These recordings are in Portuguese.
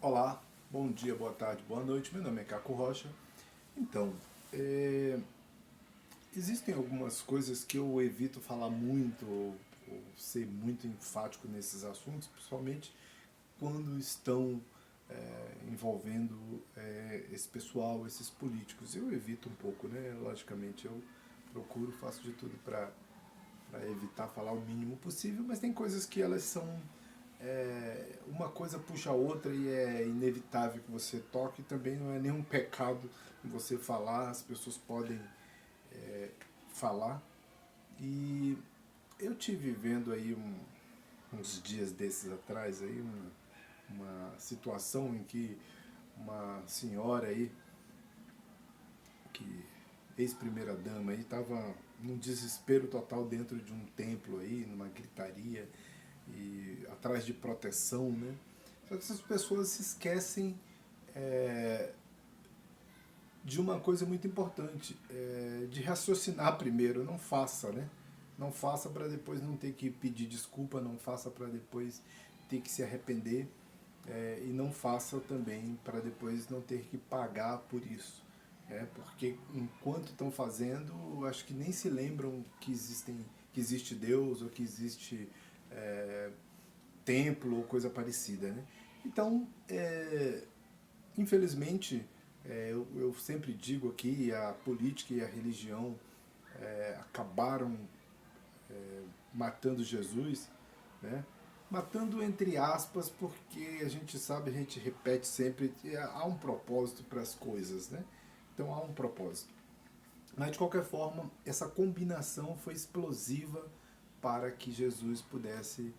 Olá, bom dia, boa tarde, boa noite. Meu nome é Caco Rocha. Então, existem algumas coisas que eu evito falar muito ou ser muito enfático nesses assuntos, principalmente quando estão envolvendo esse pessoal, esses políticos. Eu evito um pouco, né? Logicamente, eu procuro, faço de tudo para evitar falar o mínimo possível, mas tem coisas que elas são uma coisa puxa a outra e é inevitável que você toque. Também não é nenhum pecado você falar, as pessoas podem falar. E eu tive vendo aí uns dias desses atrás aí uma situação em que uma senhora aí, que ex-primeira dama aí, estava num desespero total dentro de um templo aí, numa gritaria e atrás de proteção, né? Só que essas pessoas se esquecem é, de uma coisa muito importante, de raciocinar primeiro. Não faça, né? Não faça para depois não ter que pedir desculpa, não faça para depois ter que se arrepender, e não faça também para depois não ter que pagar por isso. Porque enquanto estão fazendo, acho que nem se lembram que existe Deus ou que existe é, templo ou coisa parecida, né? Então, infelizmente, eu sempre digo aqui, a política e a religião acabaram matando Jesus, né? Matando entre aspas, porque a gente sabe, a gente repete sempre, há um propósito para as coisas, né? Então há um propósito. Mas de qualquer forma, essa combinação foi explosiva para que Jesus pudesse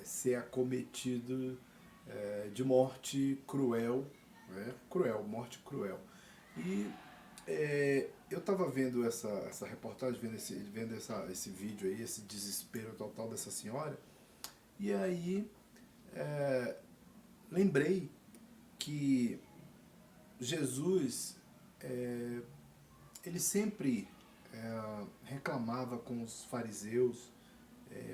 ser acometido de morte cruel, né? Cruel, morte cruel. E eu estava vendo essa reportagem, vendo esse vídeo aí, esse desespero total dessa senhora, e aí é, lembrei que Jesus, ele sempre reclamava com os fariseus,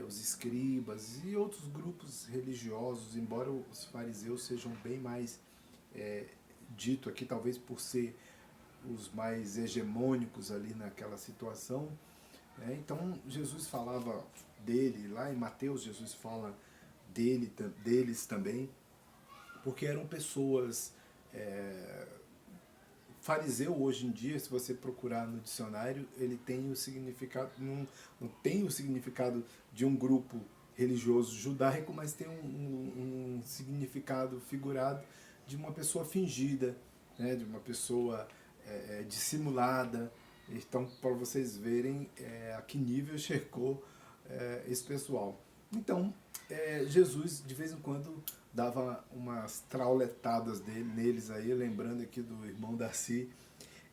os escribas e outros grupos religiosos, embora os fariseus sejam bem mais dito aqui, talvez por ser os mais hegemônicos ali naquela situação. Então Jesus falava dele, lá em Mateus Jesus fala deles também, porque eram pessoas. Fariseu hoje em dia, se você procurar no dicionário, ele tem o significado, não tem o significado de um grupo religioso judaico, mas tem um significado figurado de uma pessoa fingida, né, de uma pessoa dissimulada. Então, para vocês verem a que nível chegou esse pessoal. Então, Jesus, de vez em quando, dava umas trauletadas neles aí, lembrando aqui do irmão Darcy,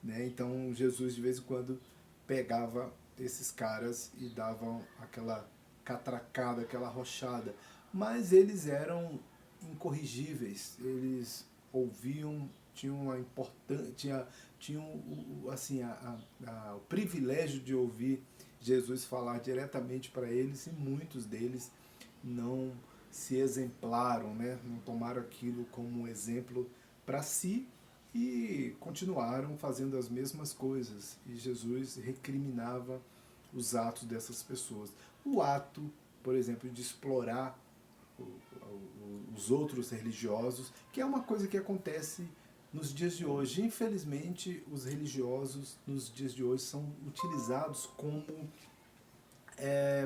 né? Então, Jesus, de vez em quando, pegava esses caras e davam aquela catracada, aquela rochada. Mas eles eram incorrigíveis, eles ouviam, tinham uma importância, tinham assim, o privilégio de ouvir Jesus falar diretamente para eles, e muitos deles não se exemplaram, né? Não tomaram aquilo como um exemplo para si e continuaram fazendo as mesmas coisas. E Jesus recriminava os atos dessas pessoas. O ato, por exemplo, de explorar os outros religiosos, que é uma coisa que acontece nos dias de hoje. Infelizmente, os religiosos nos dias de hoje são utilizados como,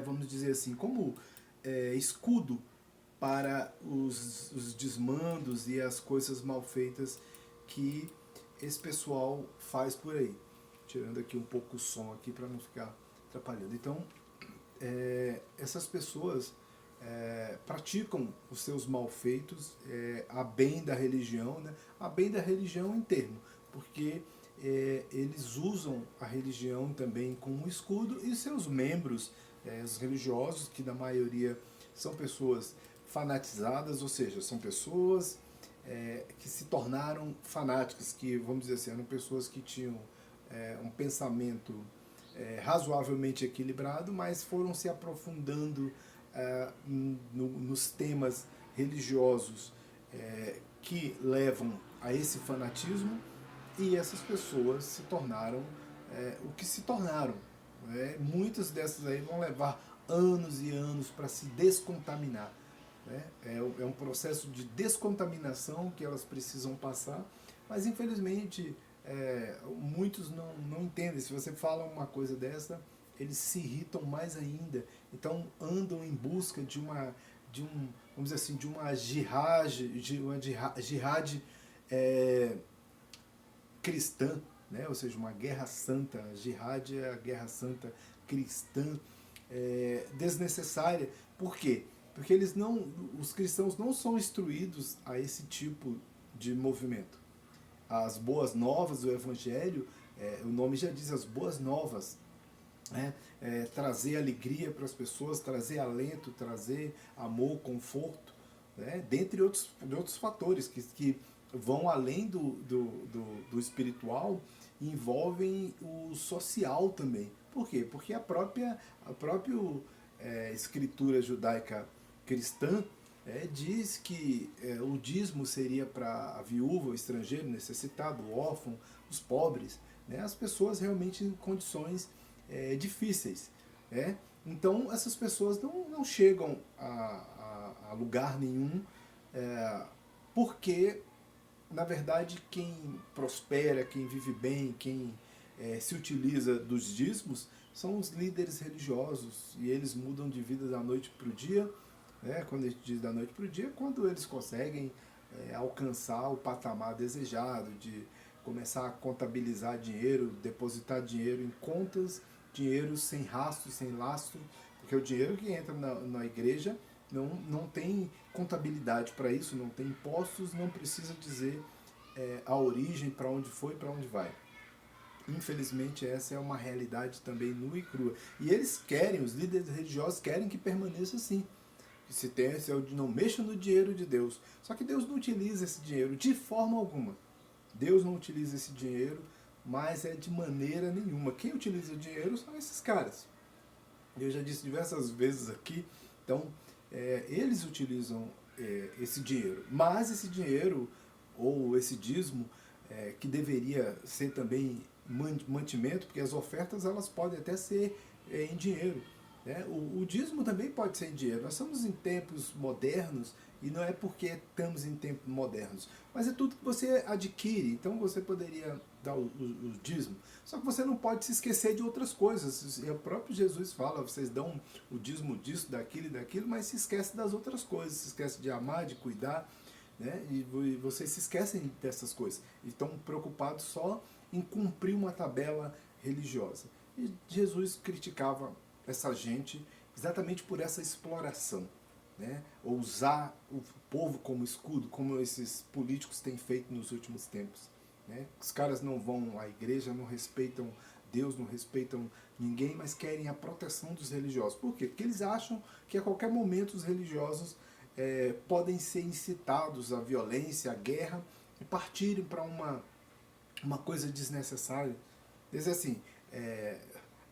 vamos dizer assim, como escudo para os desmandos e as coisas mal feitas que esse pessoal faz por aí. Tirando aqui um pouco o som aqui para não ficar atrapalhando. Então, essas pessoas praticam os seus malfeitos a bem da religião, né? A bem da religião em termo, porque eles usam a religião também como um escudo, e seus membros, os religiosos, que na maioria são pessoas fanatizadas, ou seja, são pessoas que se tornaram fanáticas, que, vamos dizer assim, eram pessoas que tinham um pensamento razoavelmente equilibrado, mas foram se aprofundando nos temas religiosos que levam a esse fanatismo, e essas pessoas se tornaram o que se tornaram. Muitas dessas aí vão levar anos e anos para se descontaminar. É um processo de descontaminação que elas precisam passar, mas infelizmente muitos não entendem. Se você fala uma coisa dessa, eles se irritam mais ainda. Então andam em busca vamos dizer assim, de uma jihad cristã, né? Ou seja, uma guerra santa. A jihad é a guerra santa cristã, desnecessária. Por quê? Porque os cristãos não são instruídos a esse tipo de movimento. As boas novas do Evangelho, o nome já diz, as boas novas, né? Trazer alegria para as pessoas, trazer alento, trazer amor, conforto, né? Dentre outros fatores que vão além do espiritual e envolvem o social também. Por quê? Porque a própria escritura judaica cristã diz que o dízimo seria para a viúva, o estrangeiro, o necessitado, o órfão, os pobres, né? As pessoas realmente em condições difíceis. Então essas pessoas não chegam a lugar nenhum, porque na verdade quem prospera, quem vive bem, quem se utiliza dos dízimos são os líderes religiosos, e eles mudam de vida da noite para o dia. Quando a gente diz da noite para o dia, quando eles conseguem alcançar o patamar desejado, de começar a contabilizar dinheiro, depositar dinheiro em contas, dinheiro sem rastro, sem lastro, porque o dinheiro que entra na igreja não tem contabilidade para isso, não tem impostos, não precisa dizer a origem, para onde foi, para onde vai. Infelizmente essa é uma realidade também nua e crua. E eles querem, os líderes religiosos querem que permaneça assim. Se não mexa no dinheiro de Deus. Só que Deus não utiliza esse dinheiro de forma alguma. Deus não utiliza esse dinheiro, mas de maneira nenhuma. Quem utiliza o dinheiro são esses caras. Eu já disse diversas vezes aqui. Então, eles utilizam esse dinheiro. Mas esse dinheiro, ou esse dízimo, que deveria ser também mantimento, porque as ofertas elas podem até ser em dinheiro. O dízimo também pode ser em dinheiro. Nós estamos em tempos modernos, e não é porque estamos em tempos modernos, mas é tudo que você adquire. Então você poderia dar o dízimo, só que você não pode se esquecer de outras coisas. E o próprio Jesus fala, vocês dão o dízimo disso, daquilo e daquilo, mas se esquece das outras coisas, se esquece de amar, de cuidar, né? E vocês se esquecem dessas coisas, e estão preocupados só em cumprir uma tabela religiosa. E Jesus criticava essa gente exatamente por essa exploração, né? Ou usar o povo como escudo, como esses políticos têm feito nos últimos tempos, né? Os caras não vão à igreja, não respeitam Deus, não respeitam ninguém, mas querem a proteção dos religiosos. Por quê? Porque eles acham que a qualquer momento os religiosos podem ser incitados à violência, à guerra, e partirem para uma coisa desnecessária. Diz assim,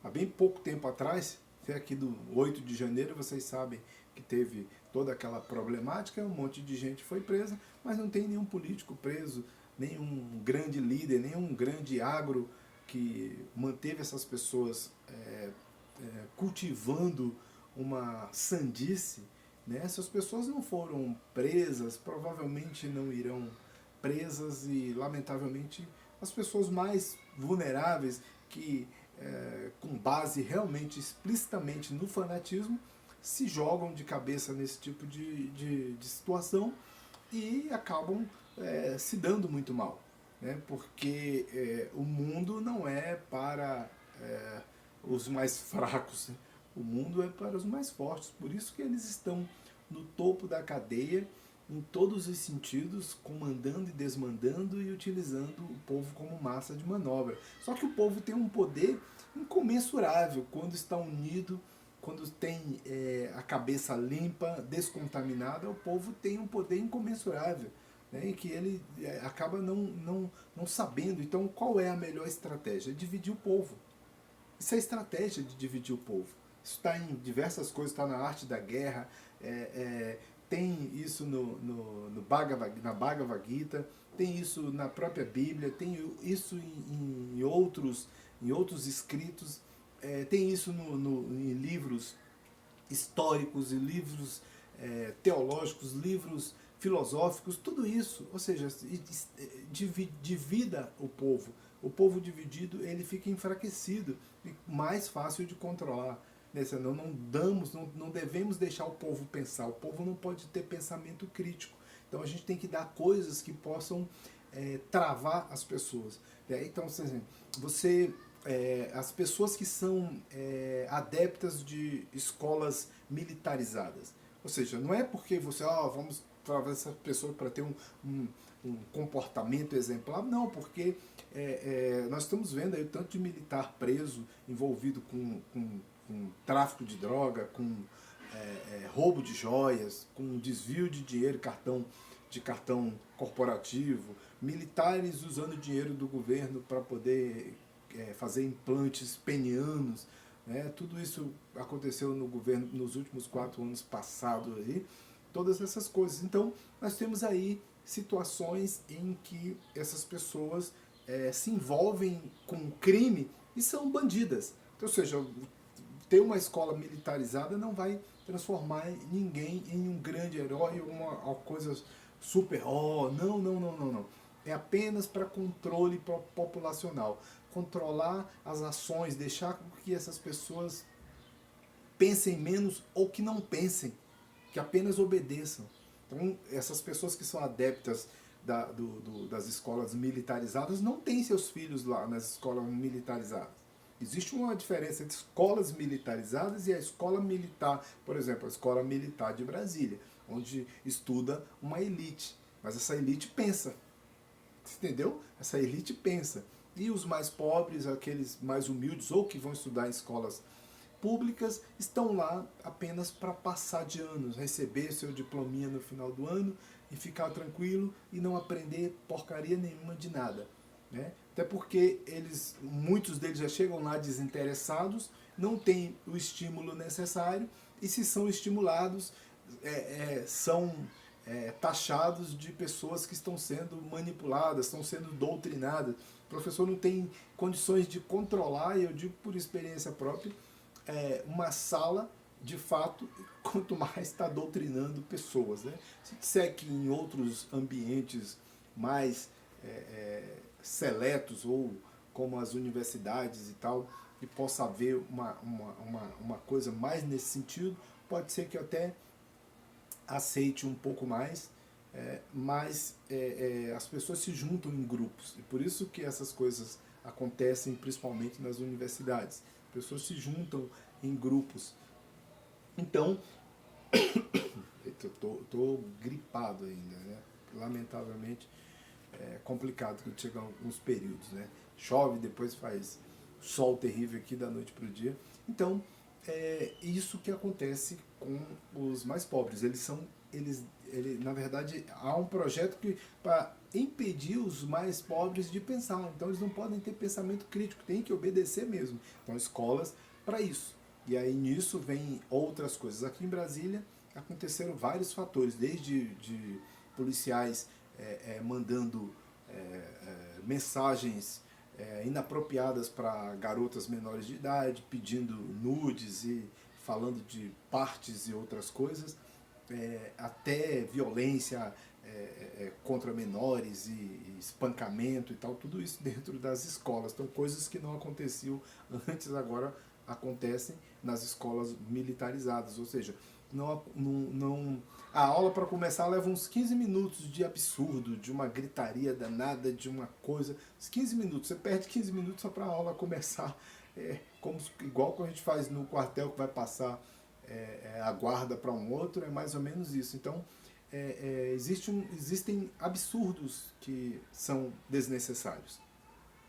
há bem pouco tempo atrás, aqui do 8 de janeiro, vocês sabem que teve toda aquela problemática, um monte de gente foi presa, mas não tem nenhum político preso, nenhum grande líder, nenhum grande agro que manteve essas pessoas cultivando uma sandice, né? Essas pessoas não foram presas, provavelmente não irão presas, e lamentavelmente as pessoas mais vulneráveis que com base realmente explicitamente no fanatismo se jogam de cabeça nesse tipo de situação e acabam se dando muito mal, né? Porque o mundo não é para os mais fracos, né? O mundo é para os mais fortes, por isso que eles estão no topo da cadeia em todos os sentidos, comandando e desmandando e utilizando o povo como massa de manobra. Só que o povo tem um poder incomensurável quando está unido, quando tem a cabeça limpa, descontaminada. O povo tem um poder incomensurável, né, e que ele acaba não sabendo. Então, qual é a melhor estratégia? Dividir o povo. Isso é a estratégia de dividir o povo. Isso está em diversas coisas, está na arte da guerra, tem isso na Bhagavad Gita, tem isso na própria Bíblia, tem isso em outros escritos, tem isso em livros históricos e livros teológicos, livros filosóficos, tudo isso, ou seja, divida o povo. O povo dividido, ele fica enfraquecido e mais fácil de controlar. Não devemos deixar o povo pensar. O povo não pode ter pensamento crítico. Então a gente tem que dar coisas que possam travar as pessoas. Então, assim, as pessoas que são adeptas de escolas militarizadas, ou seja, não é porque você, vamos travar essa pessoa para ter um comportamento exemplar, não, porque nós estamos vendo aí o tanto de militar preso, envolvido com tráfico de droga, com roubo de joias, com desvio de dinheiro, de cartão corporativo, militares usando dinheiro do governo para poder fazer implantes penianos, né? Tudo isso aconteceu no governo nos últimos 4 anos passados aí, todas essas coisas. Então nós temos aí situações em que essas pessoas se envolvem com crime e são bandidas. Então, ou seja, ter uma escola militarizada não vai transformar ninguém em um grande herói ou uma coisa super, não. É apenas para controle populacional. Controlar as ações, deixar com que essas pessoas pensem menos ou que não pensem, que apenas obedeçam. Então, essas pessoas que são adeptas das escolas militarizadas não têm seus filhos lá nas escolas militarizadas. Existe uma diferença entre escolas militarizadas e a escola militar, por exemplo, a escola militar de Brasília, onde estuda uma elite. Mas essa elite pensa, entendeu? Essa elite pensa. E os mais pobres, aqueles mais humildes ou que vão estudar em escolas públicas, estão lá apenas para passar de anos, receber seu diplominha no final do ano e ficar tranquilo e não aprender porcaria nenhuma de nada, né? Até porque muitos deles já chegam lá desinteressados, não têm o estímulo necessário e se são estimulados, são taxados de pessoas que estão sendo manipuladas, estão sendo doutrinadas. O professor não tem condições de controlar, e eu digo por experiência própria, uma sala, de fato, quanto mais está doutrinando pessoas, né? Se disser que em outros ambientes mais seletos, ou como as universidades e tal, e possa haver uma coisa mais nesse sentido, pode ser que eu até aceite um pouco mais, mas as pessoas se juntam em grupos, e por isso que essas coisas acontecem principalmente nas universidades. As pessoas se juntam em grupos. Então, estou gripado ainda, né? Lamentavelmente é complicado quando chegam alguns períodos, né? Chove, depois faz sol terrível aqui da noite para o dia. Então, é isso que acontece com os mais pobres. Na verdade, há um projeto para impedir os mais pobres de pensar. Então, eles não podem ter pensamento crítico, tem que obedecer mesmo. Então, escolas para isso. E aí nisso vem outras coisas. Aqui em Brasília aconteceram vários fatores, desde de policiais mandando mensagens inapropriadas para garotas menores de idade, pedindo nudes e falando de partes e outras coisas, até violência contra menores e espancamento e tal, tudo isso dentro das escolas. Então, coisas que não aconteciam antes, agora acontecem nas escolas militarizadas, ou seja, a aula para começar leva uns 15 minutos de absurdo, de uma gritaria danada, de uma coisa, uns 15 minutos, você perde 15 minutos só para a aula começar, igual que a gente faz no quartel que vai passar a guarda para um outro, é mais ou menos isso. Então, existem absurdos que são desnecessários.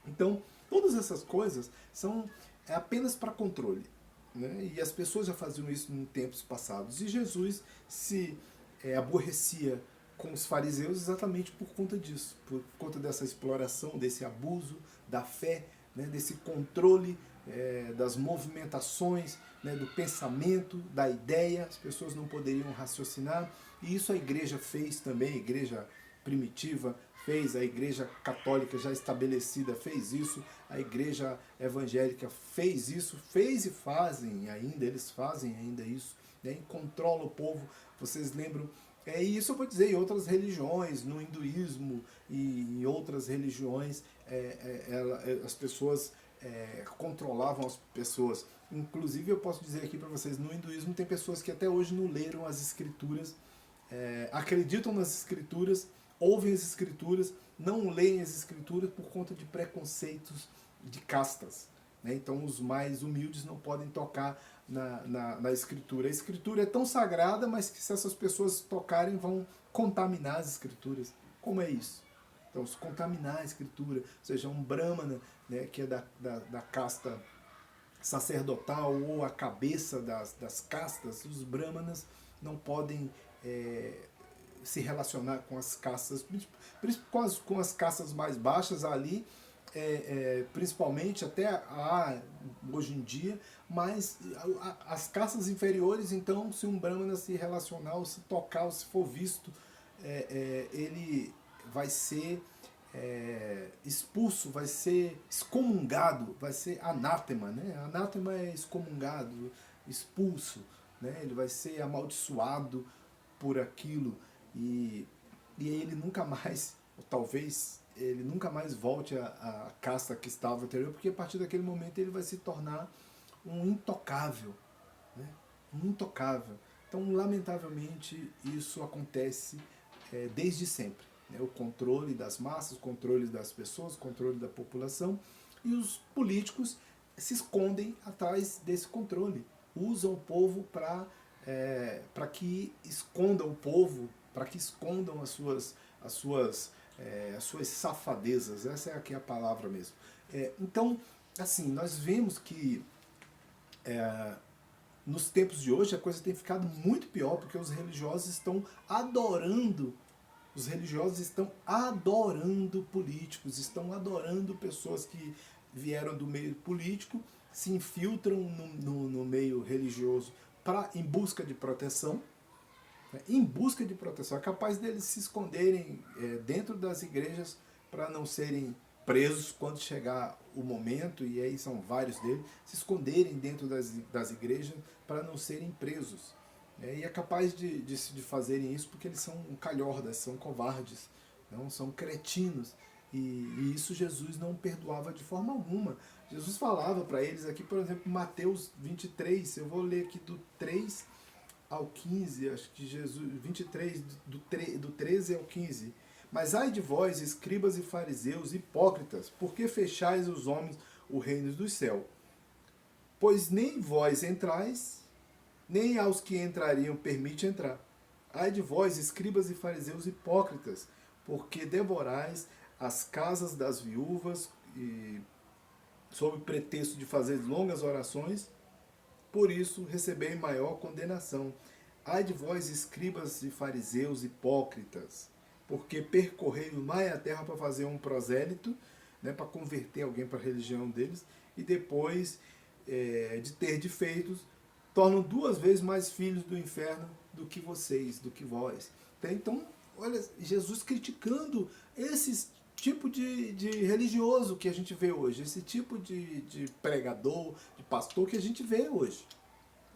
Então, todas essas coisas são apenas para controle, né? E as pessoas já faziam isso em tempos passados. E Jesus se aborrecia com os fariseus exatamente por conta disso, por conta dessa exploração, desse abuso da fé, né? Desse controle das movimentações, né? Do pensamento, da ideia. As pessoas não poderiam raciocinar. E isso a igreja fez também, a igreja primitiva fez, a igreja católica já estabelecida fez isso, a igreja evangélica fez isso, fez e fazem ainda, eles fazem ainda isso, né? E controla o povo. Vocês lembram? E isso eu vou dizer em outras religiões, no hinduísmo e em outras religiões, as pessoas controlavam as pessoas. Inclusive eu posso dizer aqui para vocês, no hinduísmo tem pessoas que até hoje não leram as escrituras, acreditam nas escrituras, ouvem as escrituras, não leem as escrituras por conta de preconceitos de castas, né? Então os mais humildes não podem tocar na escritura. A escritura é tão sagrada, mas que se essas pessoas tocarem vão contaminar as escrituras. Como é isso? Então, se contaminar a escritura, ou seja, um brahmana, né, que é da casta sacerdotal ou a cabeça das castas, os brahmanas não podem se relacionar com as castas, com as castas mais baixas ali, principalmente até hoje em dia, mas as castas inferiores, então, se um brahmana se relacionar, ou se tocar, ou se for visto, ele vai ser expulso, vai ser excomungado, vai ser anátema, né? Anátema é excomungado, expulso, né? Ele vai ser amaldiçoado por aquilo e ele nunca mais, ou talvez ele nunca mais volte à casta que estava anterior, porque a partir daquele momento ele vai se tornar um intocável, né? Um intocável. Então, lamentavelmente, isso acontece desde sempre, né? O controle das massas, o controle das pessoas, o controle da população, e os políticos se escondem atrás desse controle, usam o povo para que escondam o povo, para que escondam as suas safadezas, essa é aqui a palavra mesmo. Então, assim, nós vemos que nos tempos de hoje a coisa tem ficado muito pior, porque os religiosos estão adorando políticos, estão adorando pessoas que vieram do meio político, se infiltram no meio religioso em busca de proteção, né? Em busca de proteção. É capaz deles se esconderem dentro das igrejas para não serem presos quando chegar o momento, e aí são vários deles, se esconderem dentro das igrejas para não serem presos. E é capaz de fazerem isso porque eles são calhordas, são covardes, não são cretinos. E isso Jesus não perdoava de forma alguma. Jesus falava para eles aqui, por exemplo, Mateus 23, eu vou ler aqui do 3 ao 15, acho que Jesus, 23, do 13 ao 15. Mas ai de vós, escribas e fariseus, hipócritas, porque fechais os homens o reino dos céus? Pois nem vós entrais, nem aos que entrariam permite entrar. Ai de vós, escribas e fariseus hipócritas, porque devorais as casas das viúvas, e sob pretexto de fazer longas orações, por isso recebei maior condenação. Ai de vós, escribas e fariseus hipócritas, porque percorrei o mar e a terra para fazer um prosélito, né, para converter alguém para a religião deles, e depois de ter de feitos, tornam 2 vezes mais filhos do inferno do que vocês, do que vós. Então, olha, Jesus criticando esse tipo de religioso que a gente vê hoje, esse tipo de pregador, de pastor que a gente vê hoje.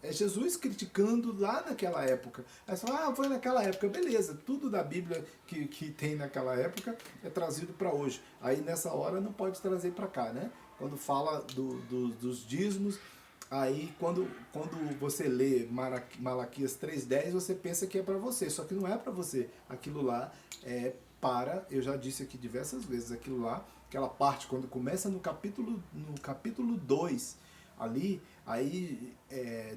É Jesus criticando lá naquela época. Aí você fala, foi naquela época, beleza, tudo da Bíblia que tem naquela época é trazido para hoje. Aí nessa hora não pode trazer para cá, né? Quando fala dos dízimos, aí quando você lê Malaquias 3,10, você pensa que é para você, só que não é para você. Aquilo lá é eu já disse aqui diversas vezes, aquilo lá, aquela parte quando começa no capítulo 2, ali, aí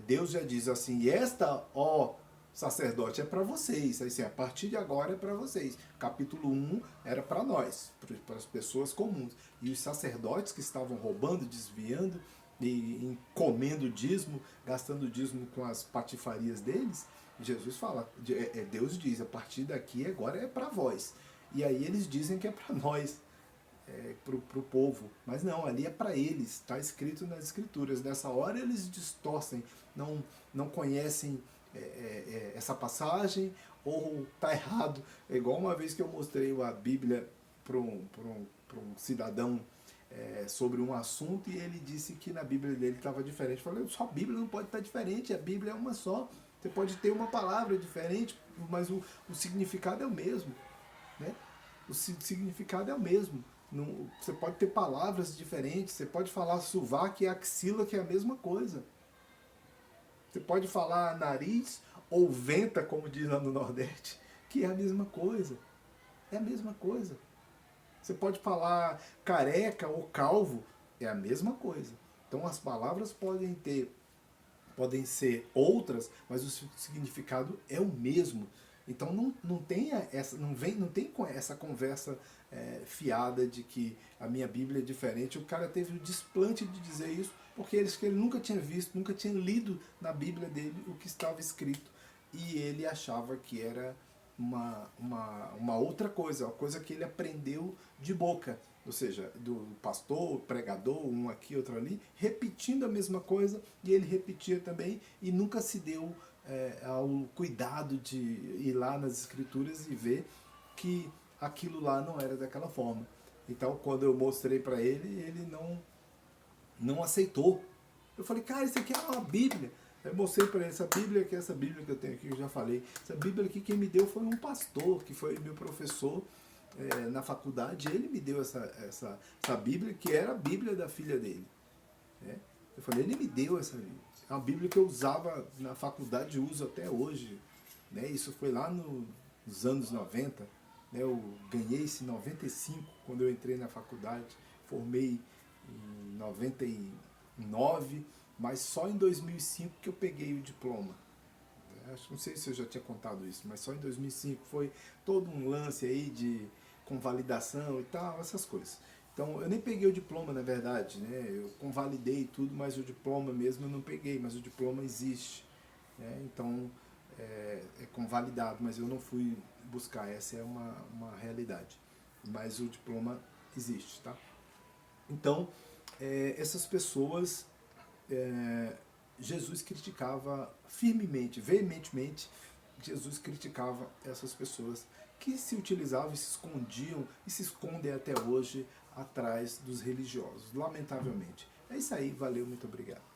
Deus já diz assim, e esta, ó sacerdote, é para vocês, assim, a partir de agora é para vocês. Capítulo 1 era para nós, para as pessoas comuns. E os sacerdotes que estavam roubando, desviando e comendo dízimo, gastando dízimo com as patifarias deles, Jesus fala, Deus diz, a partir daqui agora é para vós. E aí eles dizem que é para nós, para o povo, mas não, ali é para eles, está escrito nas escrituras. Nessa hora eles distorcem, não conhecem essa passagem, ou tá errado. É igual uma vez que eu mostrei a Bíblia para um cidadão sobre um assunto e ele disse que na Bíblia dele estava diferente. Eu falei, só a Bíblia não pode estar diferente, a Bíblia é uma só. Você pode ter uma palavra diferente, mas o significado é o mesmo. Né? O significado é o mesmo. Não, você pode ter palavras diferentes, você pode falar sovaco e axila, que é a mesma coisa. Você pode falar nariz ou venta, como diz lá no Nordeste, que é a mesma coisa. É a mesma coisa. Você pode falar careca ou calvo, é a mesma coisa. Então as palavras podem ser outras, mas o significado é o mesmo. Então não tem essa, não tem essa conversa fiada de que a minha Bíblia é diferente. O cara teve o desplante de dizer isso porque ele nunca tinha visto, nunca tinha lido na Bíblia dele o que estava escrito e ele achava que era uma outra coisa, uma coisa que ele aprendeu de boca, ou seja, do pastor, pregador, um aqui, outro ali, repetindo a mesma coisa, e ele repetia também, e nunca se deu ao cuidado de ir lá nas escrituras e ver que aquilo lá não era daquela forma. Então, quando eu mostrei para ele, ele não aceitou. Eu falei, cara, isso aqui é uma Bíblia. Eu mostrei para ele essa Bíblia que eu tenho aqui, eu já falei. Essa Bíblia aqui, quem me deu foi um pastor, que foi meu professor na faculdade. Ele me deu essa Bíblia, que era a Bíblia da filha dele. Né? Eu falei, ele me deu essa Bíblia. É uma Bíblia que eu usava na faculdade e uso até hoje. Né? Isso foi lá nos anos 90. Né? Eu ganhei isso em 95, quando eu entrei na faculdade. Formei em 99, mas só em 2005 que eu peguei o diploma. Não sei se eu já tinha contado isso, mas só em 2005 foi todo um lance aí de convalidação e tal, essas coisas. Então eu nem peguei o diploma, na verdade, né? Eu convalidei tudo, mas o diploma mesmo eu não peguei, mas o diploma existe. Né? Então é convalidado, mas eu não fui buscar, essa é uma realidade. Mas o diploma existe, tá? Então, essas pessoas, Jesus criticava firmemente, veementemente, Jesus criticava essas pessoas que se utilizavam e se escondiam e se escondem até hoje atrás dos religiosos, lamentavelmente. É isso aí, valeu, muito obrigado.